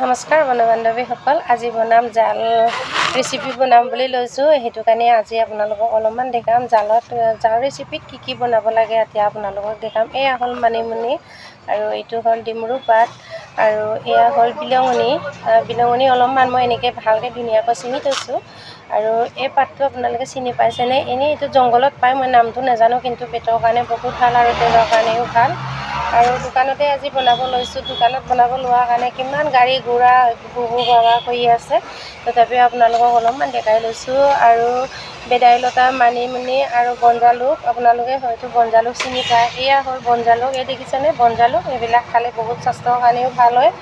নমস্কাৰ বন্ধু বান্ধৱীসকল, আজি বনাম জাল ৰেচিপি বনাম বুলি লৈছোঁ। সেইটো কাৰণে আজি আপোনালোকক অলপমান দেখাম জাল ৰেচিপিত কি বনাব লাগে। এতিয়া আপোনালোকক দেখাম। এয়া হ'ল মানিমুনি, আৰু এইটো হ'ল ডিমৰু পাত, আৰু এয়া হ'ল বিলঙনি অলপমান মই এনেকৈ ভালকৈ ধুনীয়াকৈ ছিঙি থৈছোঁ। আৰু এই পাতটো আপোনালোকে চিনি পাইছেনে? এনেই এইটো জংঘলত পায়, মই নামটো নাজানো, কিন্তু পেটৰ কাৰণে বহুত ভাল আৰু তেজৰ কাৰণেও ভাল। আৰু দোকানতে আজি বনাব লৈছোঁ। দোকানত বনাব লোৱাৰ কাৰণে কিমান গাড়ী ঘোঁৰা বাবা কৰি আছে, তথাপিও আপোনালোকক অলপমান দেখাই লৈছোঁ। আৰু ভেদাইলতা, মানিমুনি আৰু বনজালুক, আপোনালোকে হয়তো বনজালুক চিনি পায়। এয়া হ'ল বনজালুক, এই দেখিছেনে বনজালুক? এইবিলাক খালে বহুত স্বাস্থ্যৰ কাৰণেও ভাল হয়।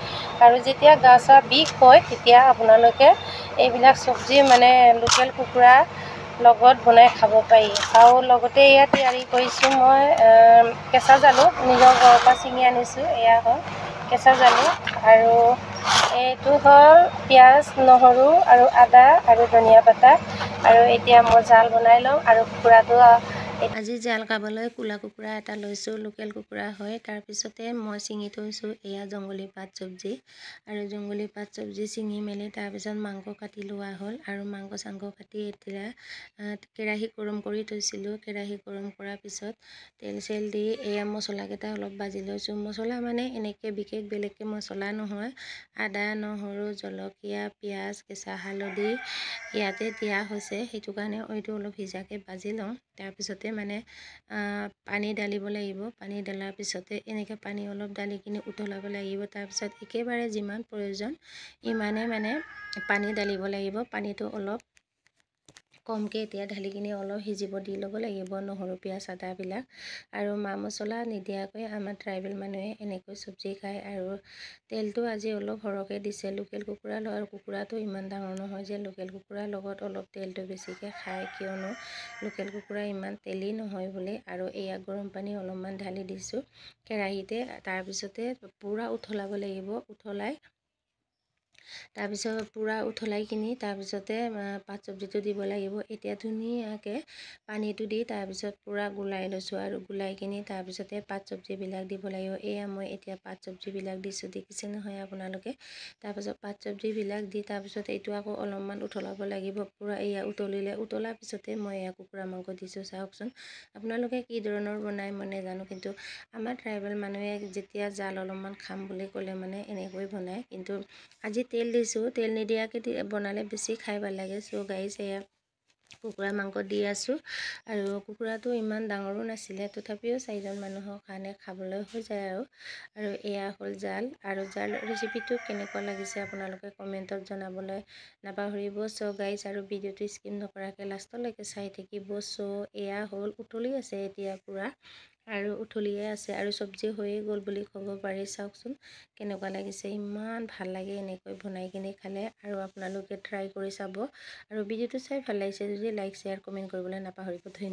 আৰু যেতিয়া গা চা বিষ হয় তেতিয়া আপোনালোকে এইবিলাক চব্জি লোকেল কুকুৰা লগত বনাই খাব পাৰি। আৰু লগতে এয়া তৈয়াৰী কৰিছোঁ মই কেঁচা জালুক, নিজৰ ঘৰৰ পৰা ছিঙি আনিছোঁ। এয়া হ'ল কেঁচা জালুক, আৰু এইটো হ'ল পিঁয়াজ, নহৰু আৰু আদা আৰু ধনিয়া পাতা। আৰু এতিয়া মই জাল বনাই লওঁ। আৰু কুকুৰাটো আজি জাল খাবলৈ ক'লা কুকুৰা এটা লৈছোঁ, লোকেল কুকুৰা হয়। তাৰপিছতে মই ছিঙি থৈছোঁ এয়া জংঘলী পাত চব্জি, আৰু জংঘলী পাত চব্জি ছিঙি মেলি তাৰপিছত মাংস কাটি লোৱা হ'ল। আৰু মাংস চাংস কাটি এতিয়া কেৰাহী গৰম কৰি থৈছিলোঁ। কেৰাহী গৰম কৰাৰ পিছত তেল চেল দি এয়া মছলাকেইটা অলপ ভাজি লৈছোঁ। মছলা এনেকৈ বিশেষ বেলেগকৈ মছলা নহয়, আদা, নহৰু, জলকীয়া, পিঁয়াজ, কেঁচা হালধি ইয়াতে দিয়া হৈছে। সেইটো কাৰণে এইটো অলপ সিজাকৈ ভাজি লওঁ। তাৰপিছতে পানী ঢালিব লাগিব। পানী ঢলাৰ পিছতে এনেকৈ পানী অলপ ঢালি কিনি উতলাব লাগিব। তাৰপিছত একেবাৰে যিমান প্ৰয়োজন ইমানে পানী ঢালিব লাগিব। পানীটো অলপ কমকৈ এতিয়া ঢালি কিনি অলপ সিজিব দি ল'ব লাগিব, নহৰু, পিঁয়াজ, আদাবিলাক। আৰু মা মছলা নিদিয়াকৈ আমাৰ ট্ৰাইবেল মানুহে এনেকৈ চব্জি খায়। আৰু তেলটো আজি অলপ সৰহকৈ দিছে। লোকেল কুকুৰা আৰু কুকুৰাটো ইমান ডাঙৰ নহয় যে লোকেল কুকুৰাৰ লগত অলপ তেলটো বেছিকৈ খায়, কিয়নো লোকেল কুকুৰা ইমান তেলি নহয় বুলি। আৰু এয়া গৰম পানী অলপমান ঢালি দিছোঁ কেৰাহীতে। তাৰপিছতে পূৰা উতলাব লাগিব। উতলাই কিনি তাৰপিছতে পাত চব্জিটো দিব লাগিব। এতিয়া ধুনীয়াকৈ পানীটো দি তাৰপিছত পূৰা গুলাই লৈছোঁ। আৰু গুলাই কিনি তাৰপিছতে পাত চব্জিবিলাক দিব লাগিব। এয়া মই এতিয়া পাত চব্জিবিলাক দিছোঁ, দেখিছে নহয় আপোনালোকে। তাৰপিছত পাত চব্জিবিলাক দি তাৰপিছত এইটো আকৌ অলপমান উতলাব লাগিব। পূৰা এয়া উতলাৰ পিছতে মই এয়া কুকুৰা মাংস দিছোঁ। চাওকচোন আপোনালোকে কি ধৰণৰ বনায় মই নাজানো, কিন্তু আমাৰ ট্ৰাইবেল মানুহে যেতিয়া জাল অলপমান খাম বুলি ক'লে এনেকৈ বনায়। কিন্তু আজি তেল দিছোঁ, তেল নিদিয়াকৈ বনালে বেছি খাই ভাল লাগে। চ' গাইজ এয়া কুকুৰা মাংস দি আছোঁ। আৰু কুকুৰাটো ইমান ডাঙৰো নাছিলে, তথাপিও 4জন মানুহৰ কাৰণে খাবলৈ হৈ যায়। আৰু এয়া হ'ল জাল। আৰু জাল ৰেচিপিটো কেনেকুৱা লাগিছে আপোনালোকে কমেণ্টত জনাবলৈ নাপাহৰিব। চ' গাইজ আৰু ভিডিঅ'টো স্কিপ নকৰাকৈ লাষ্টলৈকে চাই থাকিব। চ' এয়া হ'ল উতলি আছে এতিয়া পূৰা, আৰু উতলিয়ে আছে, আৰু চব্জি হৈয়ে গ'ল বুলি ক'ব পাৰি। চাওকচোন কেনেকুৱা লাগিছে, ইমান ভাল লাগে এনেকৈ বনাই কিনি খালে। আৰু আপোনালোকে ট্ৰাই কৰি চাব। আৰু ভিডিঅ'টো চাই ভাল লাগিছে যদি লাইক, শ্বেয়াৰ, কমেণ্ট কৰিবলৈ নাপাহৰিব। ধন্যবাদ।